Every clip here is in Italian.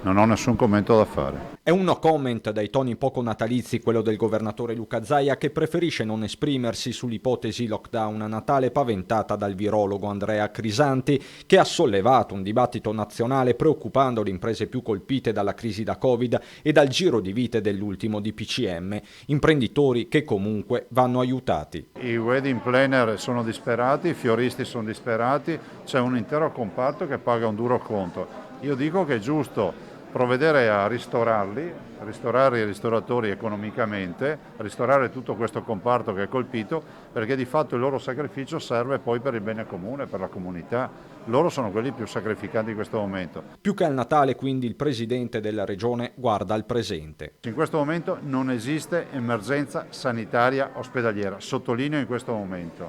Non ho nessun commento da fare. È un no comment dai toni poco natalizi quello del governatore Luca Zaia, che preferisce non esprimersi sull'ipotesi lockdown a Natale paventata dal virologo Andrea Crisanti, che ha sollevato un dibattito nazionale preoccupando le imprese più colpite dalla crisi da Covid e dal giro di vite dell'ultimo DPCM, imprenditori che comunque vanno aiutati. I wedding planner sono disperati, i fioristi sono disperati, c'è un intero comparto che paga un duro conto. Io dico che è giusto provvedere a ristorare i ristoratori economicamente, ristorare tutto questo comparto che è colpito, perché di fatto il loro sacrificio serve poi per il bene comune, per la comunità. Loro sono quelli più sacrificati in questo momento. Più che al Natale, quindi, il presidente della regione guarda al presente. In questo momento non esiste emergenza sanitaria ospedaliera, sottolineo in questo momento,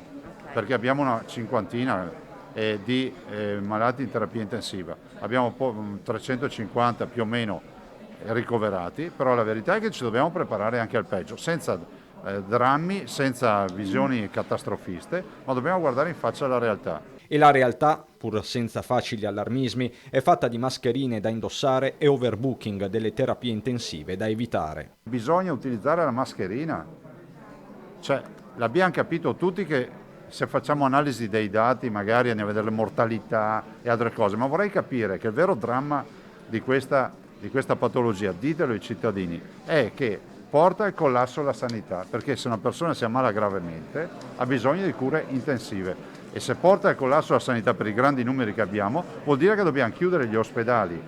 perché abbiamo una cinquantina di malati in terapia intensiva. Abbiamo 350 più o meno ricoverati, però la verità è che ci dobbiamo preparare anche al peggio, senza drammi, senza visioni catastrofiste, ma dobbiamo guardare in faccia alla realtà. E la realtà, pur senza facili allarmismi, è fatta di mascherine da indossare e overbooking delle terapie intensive da evitare. Bisogna utilizzare la mascherina, cioè l'abbiamo capito tutti che se facciamo analisi dei dati magari andiamo a vedere le mortalità e altre cose, ma vorrei capire che il vero dramma di questa patologia, ditelo ai cittadini, è che porta al collasso della sanità, perché se una persona si ammala gravemente ha bisogno di cure intensive e se porta al collasso della sanità per i grandi numeri che abbiamo, vuol dire che dobbiamo chiudere gli ospedali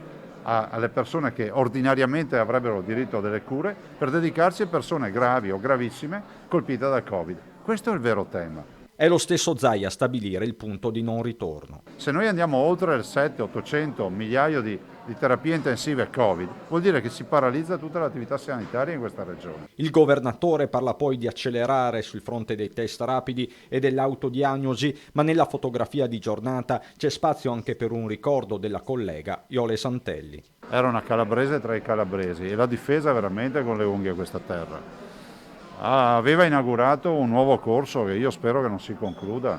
alle persone che ordinariamente avrebbero diritto a delle cure per dedicarsi a persone gravi o gravissime colpite dal Covid. Questo è il vero tema. È lo stesso Zaia a stabilire il punto di non ritorno. Se noi andiamo oltre il 700-800 migliaia di terapie intensive Covid, vuol dire che si paralizza tutta l'attività sanitaria in questa regione. Il governatore parla poi di accelerare sul fronte dei test rapidi e dell'autodiagnosi, ma nella fotografia di giornata c'è spazio anche per un ricordo della collega Iole Santelli. Era una calabrese tra i calabresi e l'ha difesa veramente con le unghie questa terra. Aveva inaugurato un nuovo corso che io spero che non si concluda.